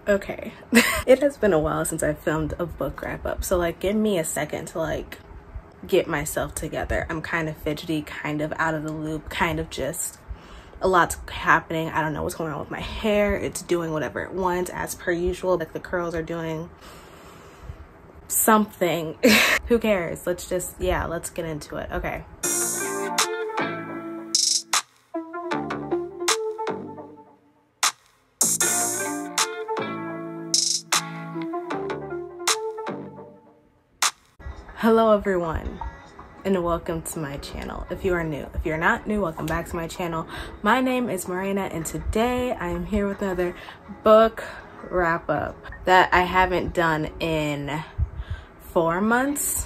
Okay. It has been a while since I filmed a book wrap up, so like give me a second to like get myself together. I'm kind of fidgety, kind of out of the loop, kind of just a lot's happening. I don't know what's going on with my hair. It's doing whatever it wants as per usual. Like the curls are doing something. Who cares? Let's just, yeah, let's get into it. Okay. Hello everyone, and welcome to my channel. If you are new, if you're not new, welcome back to my channel. My name is Marina, and today I am here with another book wrap up that I haven't done in 4 months.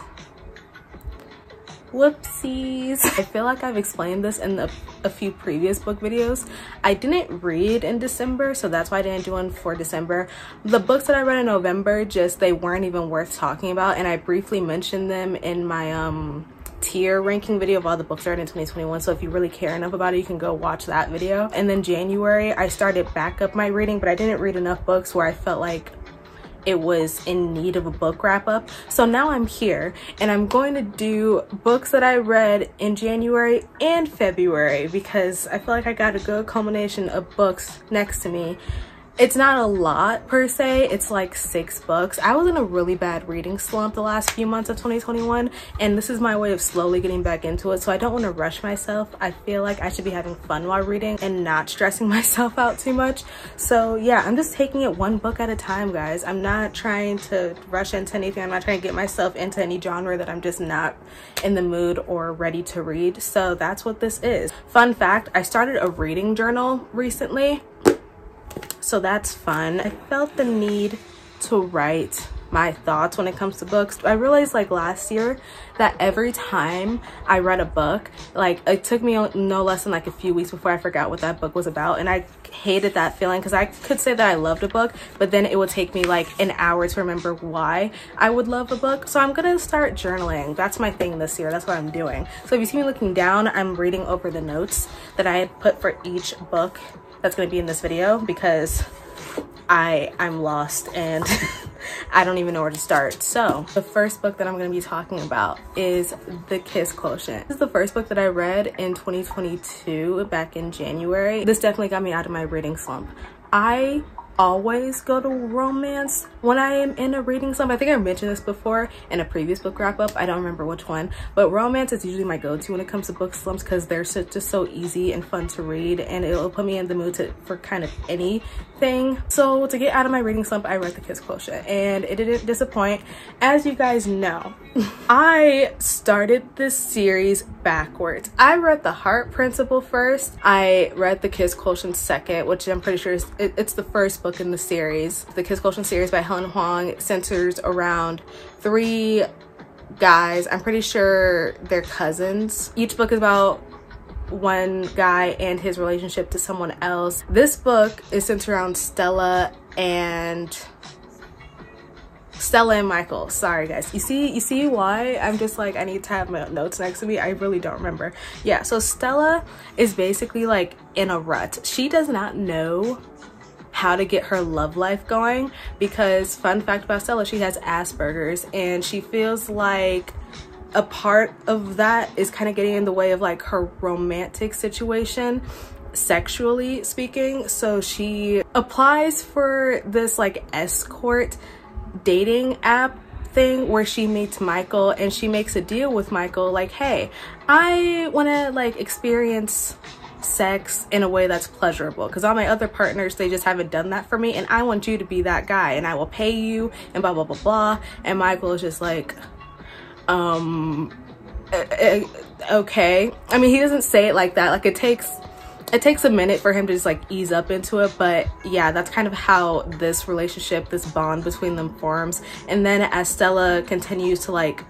Whoopsies. I feel like I've explained this in a few previous book videos. I didn't read in December, so that's why I didn't do one for December. The books that I read in November, just they weren't even worth talking about, and I briefly mentioned them in my tier ranking video of all the books I read in 2021. So if you really care enough about it, you can go watch that video. And then January, I started back up my reading, but I didn't read enough books where I felt like it was in need of a book wrap up. So now I'm here and I'm going to do books that I read in January and February because I feel like I got a good culmination of books next to me. It's not a lot per se, it's like 6 books. I was in a really bad reading slump the last few months of 2021, and this is my way of slowly getting back into it, so I don't want to rush myself. I feel like I should be having fun while reading and not stressing myself out too much. So yeah, I'm just taking it one book at a time, guys. I'm not trying to rush into anything. I'm not trying to get myself into any genre that I'm just not in the mood or ready to read. So that's what this is. Fun fact, I started a reading journal recently. So that's fun. I felt the need to write my thoughts when it comes to books. I realized like last year that every time I read a book, like it took me no less than like a few weeks before I forgot what that book was about, and I hated that feeling because I could say that I loved a book, but then it would take me like an hour to remember why I would love a book. So I'm gonna start journaling. That's my thing this year. That's what I'm doing. So if you see me looking down, I'm reading over the notes that I had put for each book that's going to be in this video because I'm lost and I don't even know where to start. So the first book that I'm going to be talking about is the Kiss Quotient. This is the first book that I read in 2022 back in January. This definitely got me out of my reading slump. I always go to romance when I am in a reading slump. I think I mentioned this before in a previous book wrap up. I don't remember which one, but romance is usually my go-to when it comes to book slumps because they're just so easy and fun to read, and it'll put me in the mood for kind of anything. So to get out of my reading slump, I read the Kiss Quotient and it didn't disappoint. As you guys know, I started this series backwards. I read The Heart Principle first. I read the Kiss Quotient second, which I'm pretty sure it's the first book in the series. The Kiss Quotient series by Helen Huang centers around 3 guys. I'm pretty sure they're cousins. Each book is about one guy and his relationship to someone else. This book is centered around Stella and Michael. Sorry guys, you see why I'm just like I need to have my notes next to me. I really don't remember. Yeah, so Stella is basically like in a rut. She does not know how to get her love life going because, fun fact about Stella, she has Asperger's, and she feels like a part of that is kind of getting in the way of like her romantic situation, sexually speaking. So she applies for this like escort dating app thing where she meets Michael, and she makes a deal with Michael like, hey, I want to like experience sex in a way that's pleasurable because all my other partners, they just haven't done that for me, and I want you to be that guy, and I will pay you, and blah blah blah blah. And Michael is just like okay. I mean, he doesn't say it like that. Like it takes a minute for him to just like ease up into it, but yeah, that's kind of how this relationship, this bond between them forms. And then as Stella continues to like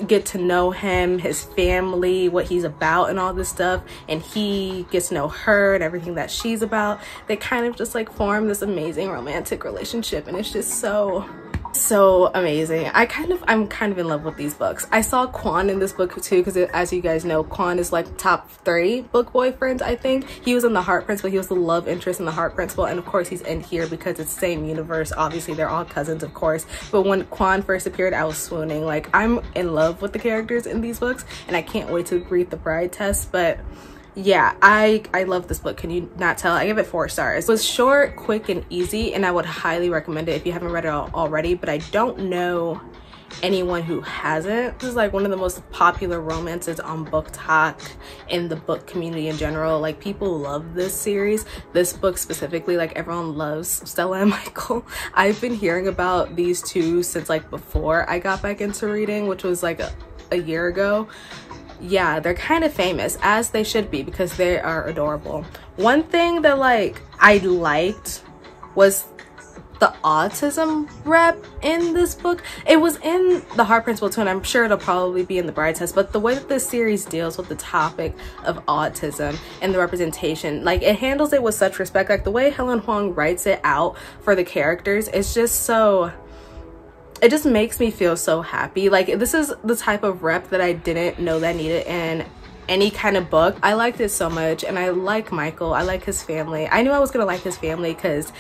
get to know him, his family, what he's about and all this stuff, and he gets to know her and everything that she's about, they kind of just like form this amazing romantic relationship, and it's just so so amazing. I'm kind of in love with these books. I saw Quan in this book too, because as you guys know, Quan is like top 3 book boyfriends. I think he was in The Heart Principle. He was the love interest in The Heart Principle, and of course he's in here because it's the same universe. Obviously they're all cousins, of course, but when Quan first appeared, I was swooning. Like, I'm in love with the characters in these books, and I can't wait to read The Bride Test. But yeah, I love this book. Can you not tell? I give it 4 stars. It was short, quick, and easy, and I would highly recommend it if you haven't read it already, but I don't know anyone who hasn't. This is like one of the most popular romances on BookTok, in the book community in general. Like, people love this series. This book specifically, like, everyone loves Stella and Michael. I've been hearing about these two since like before I got back into reading, which was like a year ago. Yeah, they're kind of famous, as they should be, because they are adorable. One thing that like I liked was the autism rep in this book. It was in The Heart Principle too, and I'm sure it'll probably be in The Bride Test, but the way that this series deals with the topic of autism and the representation, like, it handles it with such respect. Like, the way Helen Huang writes it out for the characters is just so, it just makes me feel so happy. Like, this is the type of rep that I didn't know that I needed in any kind of book. I liked it so much, and I like Michael. I like his family. I knew I was gonna like his family because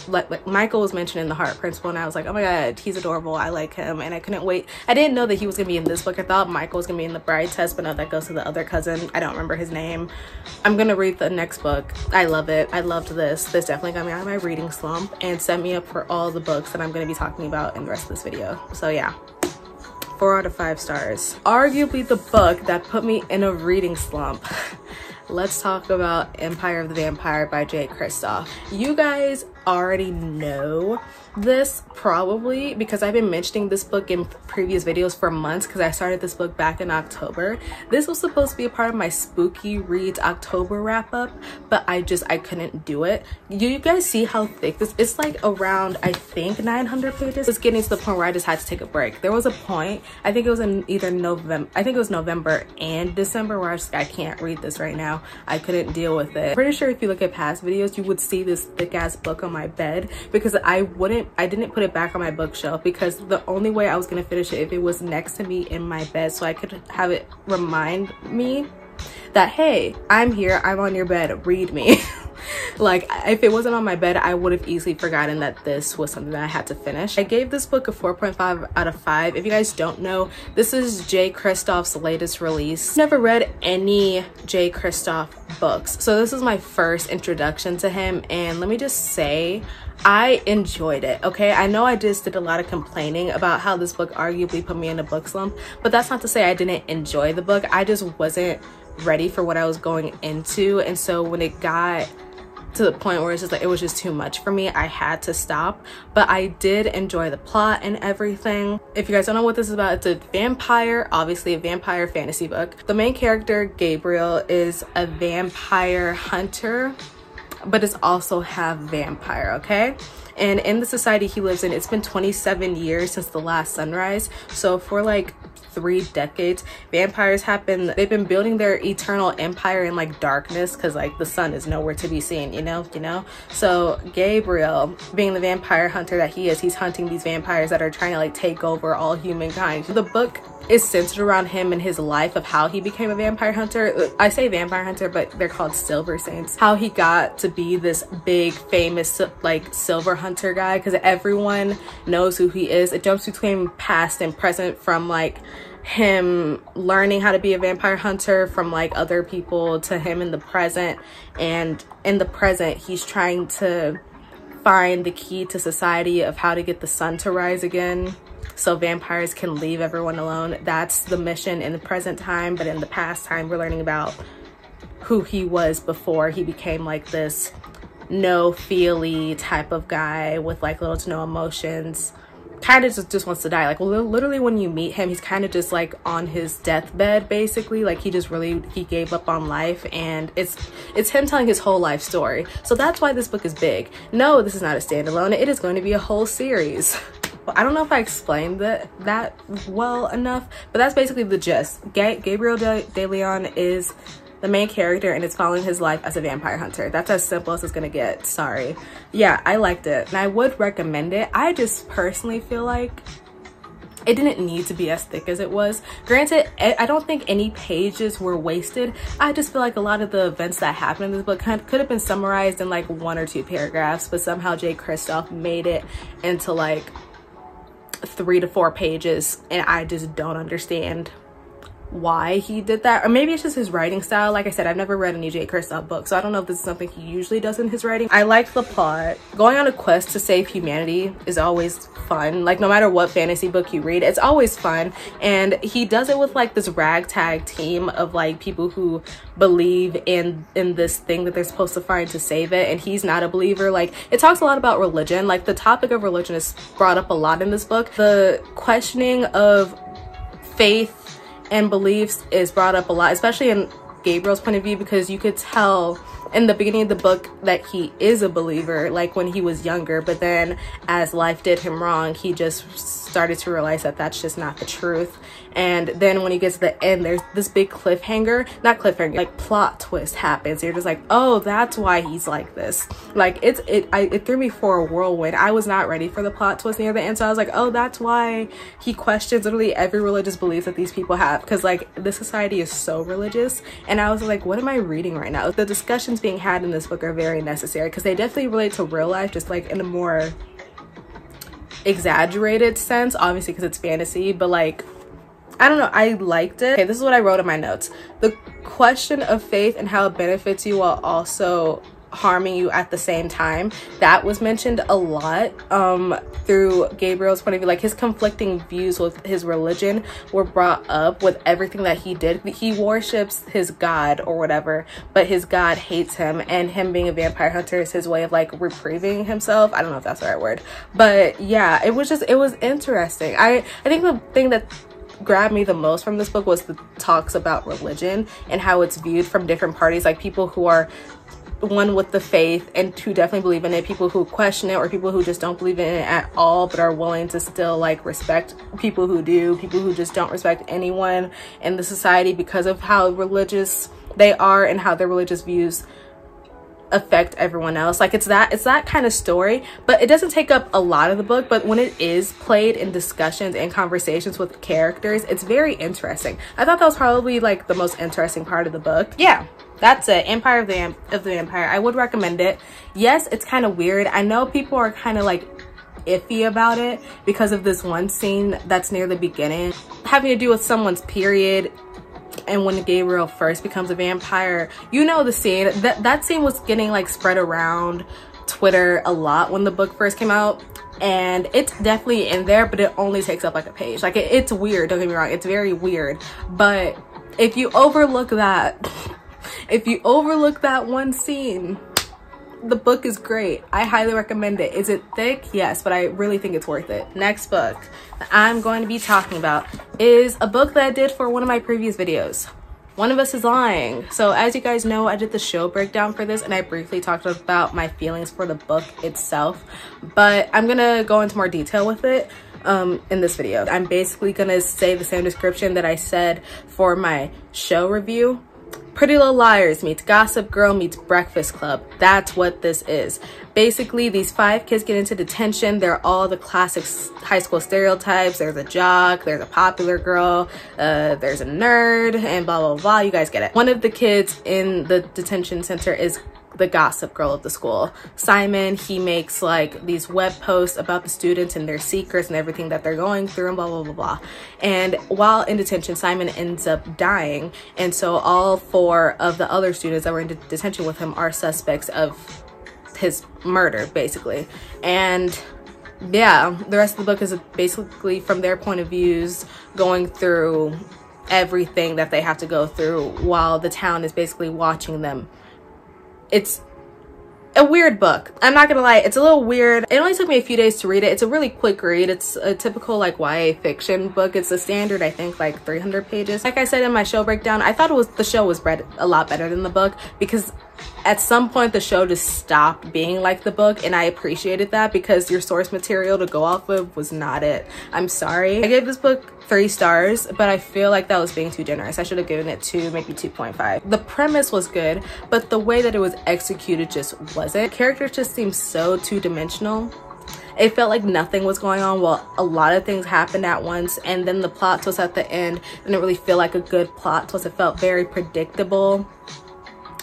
like Michael was mentioned in The Heart Principle, and I was like, oh my god, he's adorable. I like him, and I couldn't wait. I didn't know that he was gonna be in this book. I thought Michael was gonna be in The Bride Test, but no, that goes to the other cousin. I don't remember his name. I'm gonna read the next book. I love it. I loved this. This definitely got me out of my reading slump and set me up for all the books that I'm gonna be talking about in the rest of this video. So yeah, 4 out of 5 stars. Arguably the book that put me in a reading slump. Let's talk about Empire of the Vampire by Jay Kristoff. You guys already know this probably because I've been mentioning this book in previous videos for months, because I started this book back in October. This was supposed to be a part of my spooky reads October wrap up, but I couldn't do it. You guys see how thick this is? Like around, I think, 900 pages. It's getting to the point where I just had to take a break. There was a point, I think it was in either November, I think it was November and December, where I was like, I can't read this right now. I couldn't deal with it. Pretty sure if you look at past videos, you would see this thick ass book on my bed, because I didn't put it back on my bookshelf, because the only way I was gonna finish it if it was next to me in my bed, so I could have it remind me that, hey, I'm here, I'm on your bed, read me. Like, if it wasn't on my bed, I would have easily forgotten that this was something that I had to finish. I gave this book a 4.5 out of 5. If you guys don't know, this is Jay Kristoff's latest release. Never read any Jay Kristoff books, so this is my first introduction to him, and let me just say, I enjoyed it. Okay, I know I just did a lot of complaining about how this book arguably put me in a book slump, but that's not to say I didn't enjoy the book. I just wasn't ready for what I was going into, and so when it got to the point where it's just like, it was just too much for me, I had to stop. But I did enjoy the plot and everything. If you guys don't know what this is about, it's a vampire, obviously a vampire fantasy book. The main character, Gabriel, is a vampire hunter, but is also half vampire, okay? And in the society he lives in, it's been 27 years since the last sunrise. So for like 3 decades, vampires they've been building their eternal empire in like darkness, because like the sun is nowhere to be seen, you know. So Gabriel, being the vampire hunter that he is, he's hunting these vampires that are trying to like take over all humankind. The book is centered around him and his life of how he became a vampire hunter. I say vampire hunter, but they're called silver saints. How he got to be this big famous like silver hunter guy, because everyone knows who he is. It jumps between past and present, from like him learning how to be a vampire hunter from like other people to him in the present. And in the present, he's trying to find the key to society of how to get the sun to rise again, so vampires can leave everyone alone. That's the mission in the present time. But in the past time, we're learning about who he was before he became like this no-feely type of guy with like little to no emotions. Kind of just wants to die. Like, literally when you meet him, he's kind of just like on his deathbed, basically. Like, he gave up on life, and it's him telling his whole life story. So that's why this book is big. No, this is not a standalone. It is going to be a whole series. I don't know if I explained that well enough, but that's basically the gist. Gabriel de Leon is the main character, and it's following his life as a vampire hunter. That's as simple as it's gonna get. Sorry. Yeah, I liked it and I would recommend it. I just personally feel like it didn't need to be as thick as it was. Granted, I don't think any pages were wasted. I just feel like a lot of the events that happened in this book could have been summarized in like 1 or 2 paragraphs, but somehow Jay Kristoff made it into like 3 to 4 pages, and I just don't understand why he did that. Or maybe it's just his writing style. Like I said, I've never read any Jay Kristoff book, so I don't know if this is something he usually does in his writing. I liked the plot. Going on a quest to save humanity is always fun. Like, no matter what fantasy book you read, it's always fun. And he does it with like this ragtag team of like people who believe in this thing that they're supposed to find to save it, and he's not a believer. Like, it talks a lot about religion. Like, the topic of religion is brought up a lot in this book. The questioning of faith and beliefs is brought up a lot, especially in Gabriel's point of view, because you could tell in the beginning of the book that he is a believer, like when he was younger, but then as life did him wrong, he just started to realize that that's just not the truth. And then when he gets to the end, there's this big cliffhanger, not cliffhanger, like plot twist happens. You're just like, oh, that's why he's like this. Like, it threw me for a whirlwind. I was not ready for the plot twist near the end, so I was like, oh, that's why he questions literally every religious belief that these people have, because like this society is so religious. And I was like, what am I reading right now? The discussions being had in this book are very necessary, because they definitely relate to real life, just like in a more exaggerated sense, obviously because it's fantasy, but like, I don't know, I liked it. Okay, this is what I wrote in my notes. The question of faith and how it benefits you while also harming you at the same time, that was mentioned a lot through Gabriel's point of view. Like, his conflicting views with his religion were brought up with everything that he did. He worships his god or whatever, but his god hates him, and him being a vampire hunter is his way of like reprieving himself. I don't know if that's the right word, but yeah, it was interesting. I think the thing that grabbed me the most from this book was the talks about religion and how it's viewed from different parties, like people who are one with the faith and who definitely believe in it, people who question it, or people who just don't believe in it at all but are willing to still like respect people who do, people who just don't respect anyone in the society because of how religious they are and how their religious views affect everyone else. Like, it's that kind of story, but it doesn't take up a lot of the book. But when it is played in discussions and conversations with characters, it's very interesting. I thought that was probably like the most interesting part of the book. Yeah, that's it. Empire of the Vampire. I would recommend it. Yes, it's kind of weird. I know people are kind of like iffy about it because of this one scene that's near the beginning having to do with someone's period. And when Gabriel first becomes a vampire, you know the scene. That scene was getting like spread around Twitter a lot when the book first came out, and it's definitely in there, but it only takes up like a page. Like, it's weird, don't get me wrong, it's very weird. But if you overlook that, if you overlook that one scene, the book is great. I highly recommend it. Is it thick? Yes, but I really think it's worth it. Next book that I'm going to be talking about is a book that I did for one of my previous videos. One of Us is Lying. So as you guys know, I did the show breakdown for this and I briefly talked about my feelings for the book itself, but I'm gonna go into more detail with it in this video. I'm basically gonna say the same description that I said for my show review. Pretty Little Liars meets Gossip Girl meets Breakfast Club. That's what this is. Basically, these 5 kids get into detention. They're all the classic high school stereotypes. There's a jock, there's a popular girl, there's a nerd, and blah, blah, blah. You guys get it. One of the kids in the detention center is the gossip girl of the school. Simon, he makes like these web posts about the students and their secrets and everything that they're going through and blah, blah, blah, blah. And while in detention, Simon ends up dying. And so all 4 of the other students that were in detention with him are suspects of his murder, basically. And yeah, the rest of the book is basically from their point of views, going through everything that they have to go through while the town is basically watching them. It's a weird book. I'm not gonna lie, it's a little weird. It only took me a few days to read it. It's a really quick read. It's a typical like YA fiction book. It's a standard, I think, like 300 pages. Like I said in my show breakdown, I thought the show was read a lot better than the book because at some point the show just stopped being like the book, and I appreciated that because your source material to go off of was not it. I'm sorry. I gave this book 3 stars, but I feel like that was being too generous. I should have given it 2, maybe 2.5. The premise was good, but the way that it was executed just wasn't. Characters just seemed so two-dimensional. It felt like nothing was going on while a lot of things happened at once, and then the plot twist at the end didn't really feel like a good plot twist. It felt very predictable.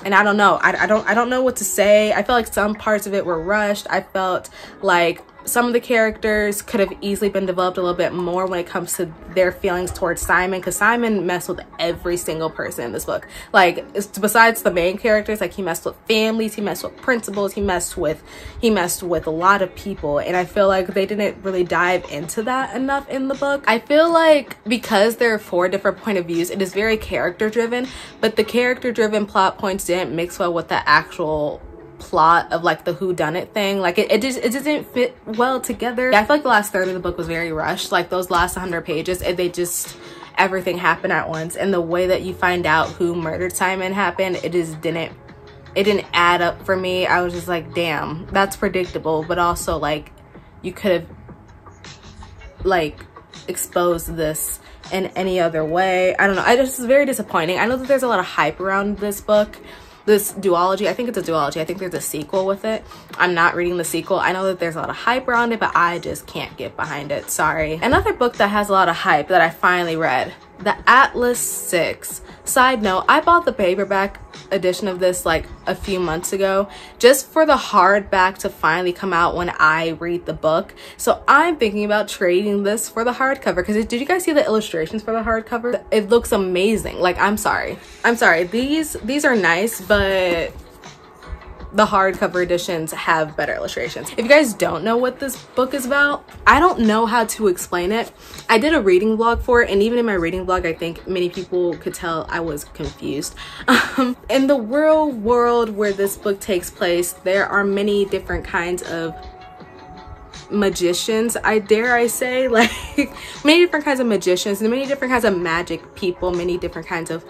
And I don't know, I don't know what to say. I felt like some parts of it were rushed. I felt like some of the characters could have easily been developed a little bit more when it comes to their feelings towards Simon, because Simon messed with every single person in this book. Like, besides the main characters, like, he messed with families, he messed with principals, he messed with a lot of people, and I feel like they didn't really dive into that enough in the book. I feel like because there are 4 different point of views, it is very character driven, but the character driven plot points didn't mix well with the actual plot of like the whodunit thing. Like it didn't fit well together. I feel like the last third of the book was very rushed. Like those last 100 pages, everything happened at once, and the way that you find out who murdered Simon happened, it didn't add up for me. I was just like, damn, that's predictable, but also like you could have like exposed this in any other way. I don't know, it's very disappointing. I know that there's a lot of hype around this book, this duology. I think it's a duology. I think there's a sequel with it. I'm not reading the sequel. I know that there's a lot of hype around it, but I just can't get behind it. Sorry. Another book that has a lot of hype that I finally read, The Atlas 6. Side note, I bought the paperback edition of this like a few months ago just for the hardback to finally come out when I read the book. So I'm thinking about trading this for the hardcover, because did you guys see the illustrations for the hardcover? It looks amazing. Like, I'm sorry, these are nice, but the hardcover editions have better illustrations. If you guys don't know what this book is about, I don't know how to explain it. I did a reading vlog for it, and even in my reading vlog, I think many people could tell I was confused. In the real world where this book takes place, there are many different kinds of magicians, I say, like many different kinds of magicians and many different kinds of magic people, many different kinds of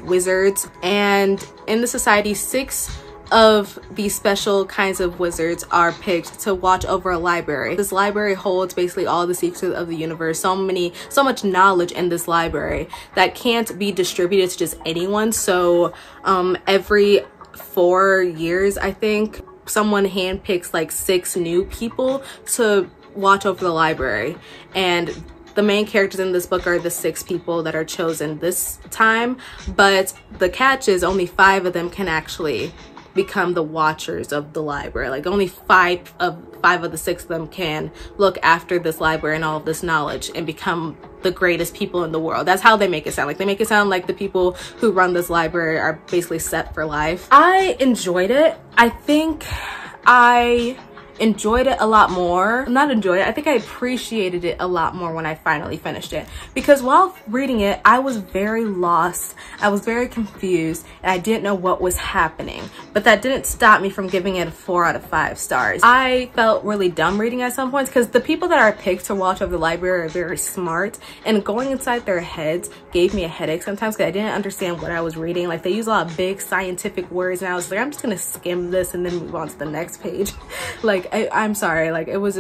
wizards, and in the society, 6 of these special kinds of wizards are picked to watch over a library. This library holds basically all the secrets of the universe. So much knowledge in this library that can't be distributed to just anyone. So every 4 years, I think, someone handpicks like 6 new people to watch over the library, and the main characters in this book are the 6 people that are chosen this time, but the catch is only 5 of them can actually become the watchers of the library. Like only 5 of the 6 of them can look after this library and all of this knowledge and become the greatest people in the world. That's how they make it sound. Like they make it sound like the people who run this library are basically set for life. I enjoyed it. I think I enjoyed it a lot more. I think I appreciated it a lot more when I finally finished it, because while reading it, I was very lost, I was very confused, and I didn't know what was happening, but that didn't stop me from giving it a 4 out of 5 stars. I felt really dumb reading at some points, because the people that are picked to watch over the library are very smart, and going inside their heads gave me a headache sometimes because I didn't understand what I was reading. Like they use a lot of big scientific words, and I was like, I'm just gonna skim this and then move on to the next page. Like I'm sorry, like it was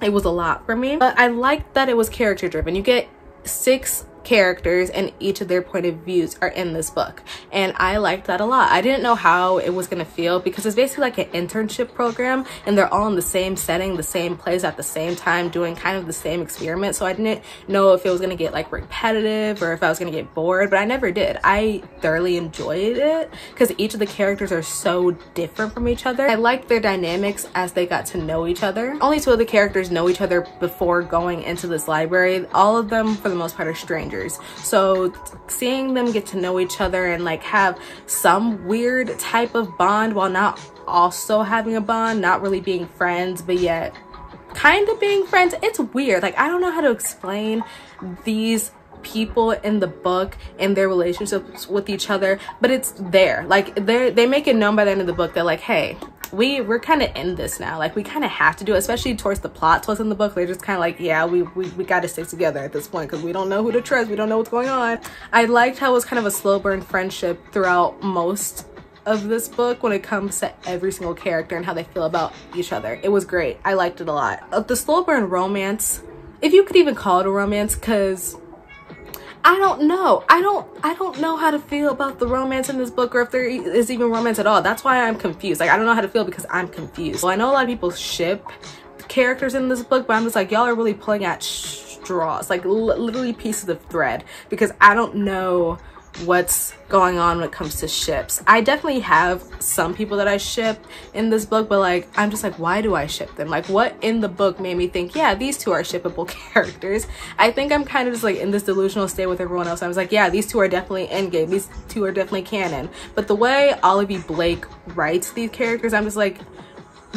a lot for me, but I liked that it was character driven. You get 6 characters and each of their point of views are in this book, and I liked that a lot. I didn't know how it was gonna feel because it's basically like an internship program, and they're all in the same setting, the same place at the same time, doing kind of the same experiment. So I didn't know if it was gonna get like repetitive or if I was gonna get bored, but I never did. I thoroughly enjoyed it because each of the characters are so different from each other. I liked their dynamics as they got to know each other. Only 2 of the characters know each other before going into this library. All of them for the most part are strangers. So seeing them get to know each other and like have some weird type of bond while not also having a bond, not really being friends, but yet kind of being friends, it's weird. Like I don't know how to explain these people in the book and their relationships with each other, but it's there. Like they make it known by the end of the book that like, hey, we're kind of in this now. Like we kind of have to do it, especially towards the plot twist in the book. They're just kind of like, yeah, we got to stick together at this point because we don't know who to trust, we don't know what's going on. I liked how it was kind of a slow burn friendship throughout most of this book when it comes to every single character and how they feel about each other. It was great. I liked it a lot. The slow burn romance, if you could even call it a romance, because I don't know. I don't know how to feel about the romance in this book, or if there is even romance at all. That's why I'm confused. Like, I don't know how to feel because I'm confused. Well, I know a lot of people ship characters in this book, but I'm just like, y'all are really pulling at straws, like literally pieces of thread, because I don't know what's going on when it comes to ships. I definitely have some people that I ship in this book, but like, I'm just like, why do I ship them? Like, what in the book made me think, yeah, these two are shippable characters? I think I'm kind of just like in this delusional state with everyone else. I was like, yeah, these two are definitely endgame, these two are definitely canon. But the way Olivia Blake writes these characters, I'm just like,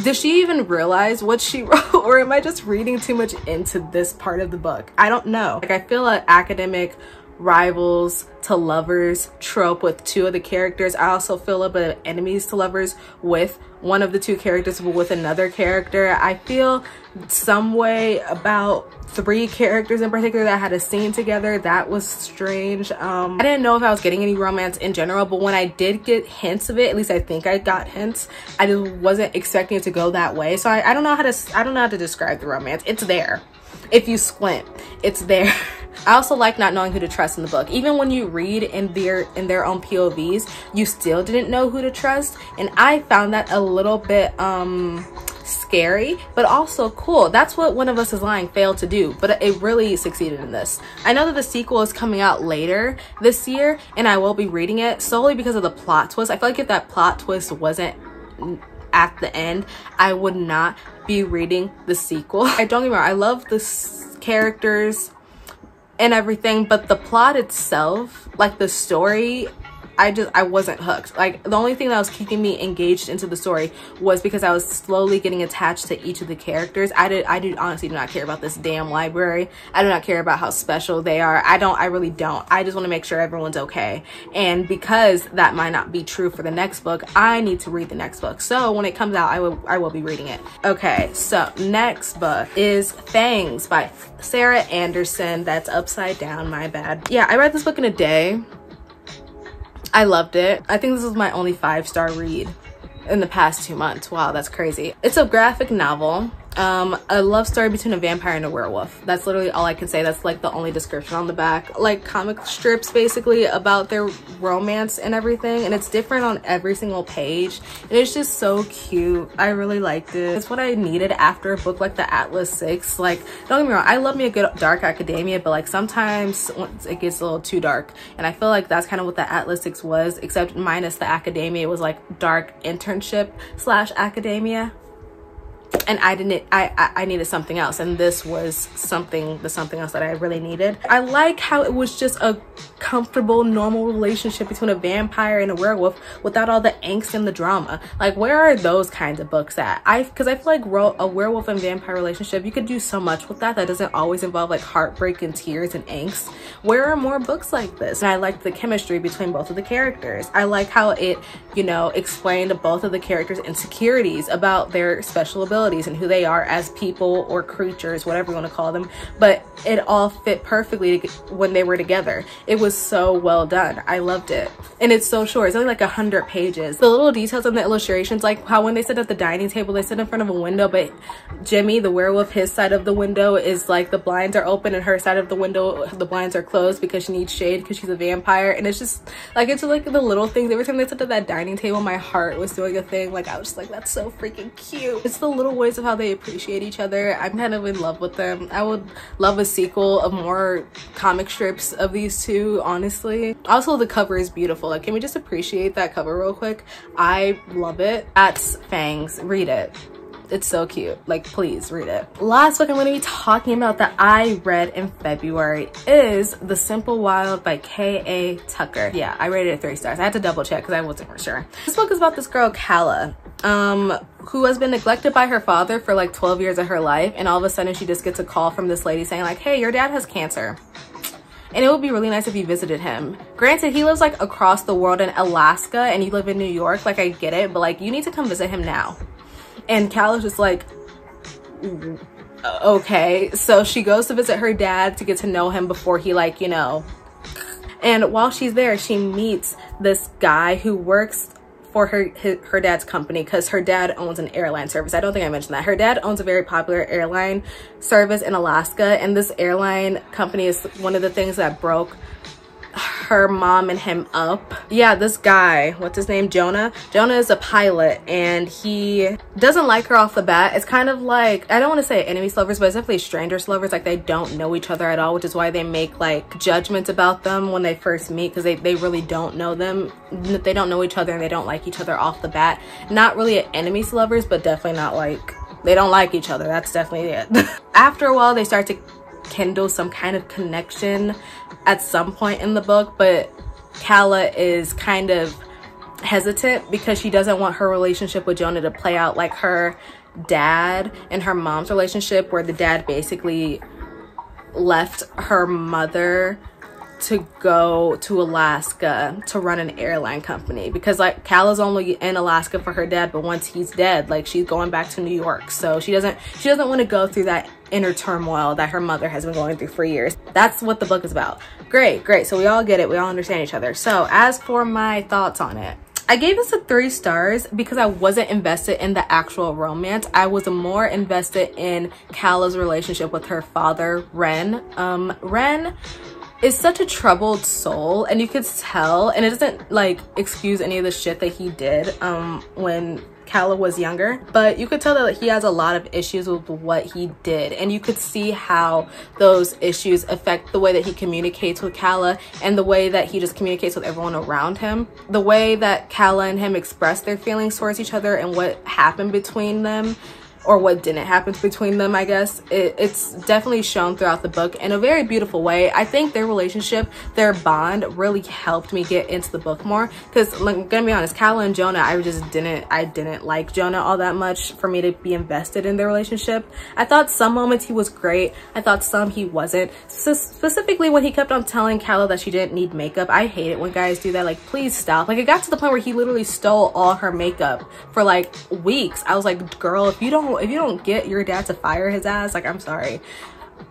does she even realize what she wrote, or am I just reading too much into this part of the book? I don't know. Like, I feel an academic rivals to lovers trope with two of the characters. I also feel a bit of enemies to lovers with one of the two characters, but with another character. I feel some way about 3 characters in particular that had a scene together. That was strange. I didn't know if I was getting any romance in general, but when I did get hints of it, at least I think I got hints, I just wasn't expecting it to go that way. So I don't know how to describe the romance. It's there. If you squint, it's there. I also like not knowing who to trust in the book. Even when you read in their own POVs, you still didn't know who to trust, and I found that a little bit scary, but also cool. That's what One of Us is Lying failed to do, but it really succeeded in this. I know that the sequel is coming out later this year, and I will be reading it solely because of the plot twist. I feel like if that plot twist wasn't at the end, I would not be reading the sequel. I don't get me wrong, I love the characters and everything, but the plot itself, like the story, I wasn't hooked. Like, the only thing that was keeping me engaged into the story was because I was slowly getting attached to each of the characters. I do honestly do not care about this damn library. I do not care about how special they are. I really don't. I just want to make sure everyone's okay. And because that might not be true for the next book, I need to read the next book. So when it comes out, I will be reading it. Okay, so next book is Fangs by Sarah Anderson. That's upside down, my bad. Yeah, I read this book in a day. I loved it. I think this was my only 5-star read in the past 2 months. Wow, that's crazy. It's a graphic novel, a love story between a vampire and a werewolf. That's literally all I can say. That's like the only description on the back. Like comic strips basically about their romance and everything, and it's different on every single page, and it's just so cute. I really liked it. It's what I needed after a book like the Atlas 6. Like, don't get me wrong, I love me a good dark academia, but like sometimes it gets a little too dark, and I feel like that's kind of what the Atlas 6 was, except minus the academia. It was like dark internship / academia, and I needed something else, and this was something else that I really needed. I like how it was just a comfortable, normal relationship between a vampire and a werewolf without all the angst and the drama. Like, where are those kinds of books at? Because I feel like a werewolf and vampire relationship, you could do so much with that doesn't always involve like heartbreak and tears and angst. Where are more books like this? And I like the chemistry between both of the characters. I like how it, you know, explained both of the characters' insecurities about their special abilities and who they are as people or creatures, whatever you want to call them, but it all fit perfectly when they were together. It was so well done. I loved it. And it's so short. It's only like 100 pages. The little details in the illustrations, like how when they sit at the dining table, they sit in front of a window, but Jimmy, the werewolf, his side of the window is like the blinds are open, and her side of the window, the blinds are closed because she needs shade because she's a vampire. And it's just like, it's like the little things. Every time they sit at that dining table, my heart was doing a thing. Like, I was just like, that's so freaking cute. It's the little ways of how they appreciate each other. I'm kind of in love with them. I would love a sequel of more comic strips of these two, honestly. Also, the cover is beautiful. Like, can we just appreciate that cover real quick? I love it. That's Fangs. Read it. It's so cute. Like, please read it. Last book I'm going to be talking about that I read in February is The Simple Wild by K.A. Tucker. Yeah, I rated it 3 stars. I had to double check because I wasn't for sure. This book is about this girl, Kala, who has been neglected by her father for like 12 years of her life, and all of a sudden she just gets a call from this lady saying like, hey, your dad has cancer, and it would be really nice if you visited him. Granted, he lives like across the world in Alaska and you live in New York. Like, I get it, but like, you need to come visit him now. And Cal is just like, okay. So she goes to visit her dad to get to know him before he, like, you know. And while she's there, she meets this guy who works for her dad's company, because her dad owns an airline service. I don't think I mentioned that. Her dad owns a very popular airline service in Alaska, and this airline company is one of the things that broke her mom and him up. Yeah, this guy, what's his name, Jonah is a pilot, and he doesn't like her off the bat. It's kind of like, I don't want to say enemies lovers, but it's definitely strangers lovers. Like, they don't know each other at all, which is why they make like judgments about them when they first meet, because they really don't know them. They don't know each other, and they don't like each other off the bat. Not really enemies lovers, but definitely not like, they don't like each other. That's definitely it. After a while, they start to kindle some kind of connection at some point in the book, but Calla is kind of hesitant because she doesn't want her relationship with Jonah to play out like her dad and her mom's relationship, where the dad basically left her mother to go to Alaska to run an airline company, because like Calla's only in Alaska for her dad, but once he's dead, like, she's going back to New York, so she doesn't want to go through that inner turmoil that her mother has been going through for years. That's what the book is about. Great, so we all get it, we all understand each other. So as for my thoughts on it, I gave this a 3 stars because I wasn't invested in the actual romance. I was more invested in Calla's relationship with her father, Ren. Ren is such a troubled soul, and you could tell, and it doesn't like excuse any of the shit that he did when Calla was younger, but you could tell that he has a lot of issues with what he did, and you could see how those issues affect the way that he communicates with Calla and the way that he just communicates with everyone around him. The way that Calla and him express their feelings towards each other and what happened between them, or what didn't happen between them, I guess. It's definitely shown throughout the book in a very beautiful way. I think their relationship, their bond, really helped me get into the book more, because like, I'm gonna be honest, Calla and Jonah, I didn't like Jonah all that much for me to be invested in their relationship. I thought some moments he was great, I thought some he wasn't. So specifically when he kept on telling Calla that she didn't need makeup. I hate it when guys do that. Like, please stop. Like, it got to the point where he literally stole all her makeup for like weeks. I was like, girl, if you don't get your dad to fire his ass, like, I'm sorry.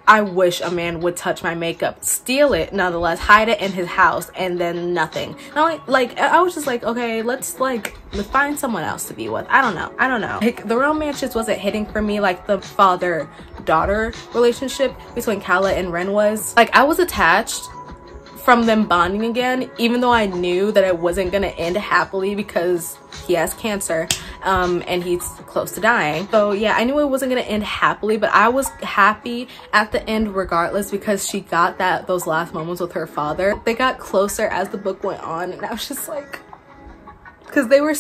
I wish a man would touch my makeup, steal it nonetheless, hide it in his house, and then nothing. Now, like, I was just like, okay, let's find someone else to be with. I don't know. Like, the romance just wasn't hitting for me like the father-daughter relationship between Calla and Ren was. Like, I was attached from them bonding again, even though I knew that it wasn't gonna end happily because he has cancer and he's close to dying. So yeah, I knew it wasn't gonna end happily, but I was happy at the end regardless, because she got those last moments with her father. They got closer as the book went on, and I was just like, because they were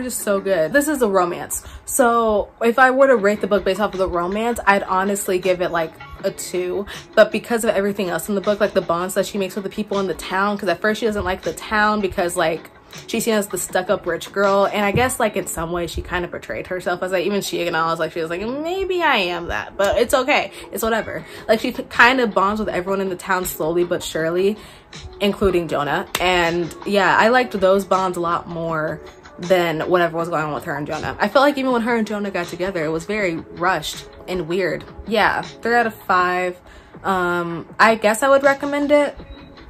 just so good. This is a romance, so if I were to rate the book based off of the romance, I'd honestly give it like a 2, but because of everything else in the book, like the bonds that she makes with the people in the town, because at first she doesn't like the town because like she's seen as the stuck-up rich girl, and I guess like in some way she kind of portrayed herself as like, even she acknowledged, like, she was like, maybe I am that, but it's okay, it's whatever. Like, she kind of bonds with everyone in the town slowly but surely, including Jonah. And yeah, I liked those bonds a lot more than whatever was going on with her and Jonah. I felt like even when her and Jonah got together, it was very rushed and weird. Yeah, 3 out of 5. I guess I would recommend it.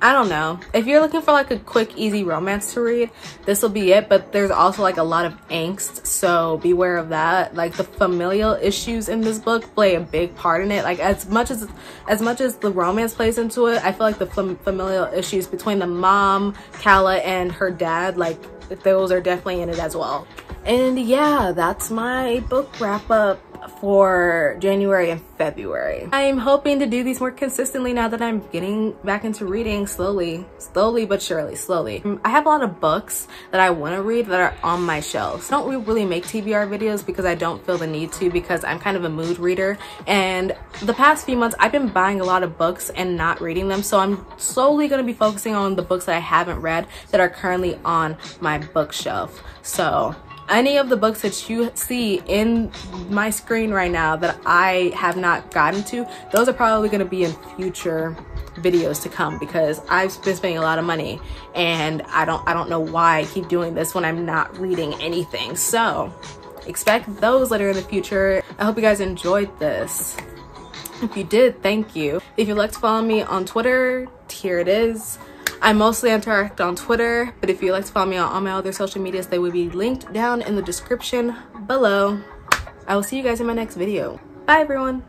I don't know. If you're looking for like a quick, easy romance to read, this will be it, but there's also like a lot of angst, so beware of that. Like, the familial issues in this book play a big part in it. Like, as much as the romance plays into it, I feel like the familial issues between the mom, Calla, and her dad, like, those are definitely in it as well. And yeah, that's my book wrap up for January and February. I'm hoping to do these more consistently now that I'm getting back into reading slowly but surely. I have a lot of books that I want to read that are on my shelves. I don't really make TBR videos because I don't feel the need to, because I'm kind of a mood reader, and the past few months I've been buying a lot of books and not reading them, so I'm slowly going to be focusing on the books that I haven't read that are currently on my bookshelf. So any of the books that you see in my screen right now that I have not gotten to, those are probably going to be in future videos to come, because I've been spending a lot of money and I don't know why I keep doing this when I'm not reading anything. So expect those later in the future. I hope you guys enjoyed this. If you did, thank you. If you'd like to follow me on Twitter, here it is. I mostly interact on Twitter, but if you'd like to follow me on all my other social medias, they will be linked down in the description below. I will see you guys in my next video. Bye everyone.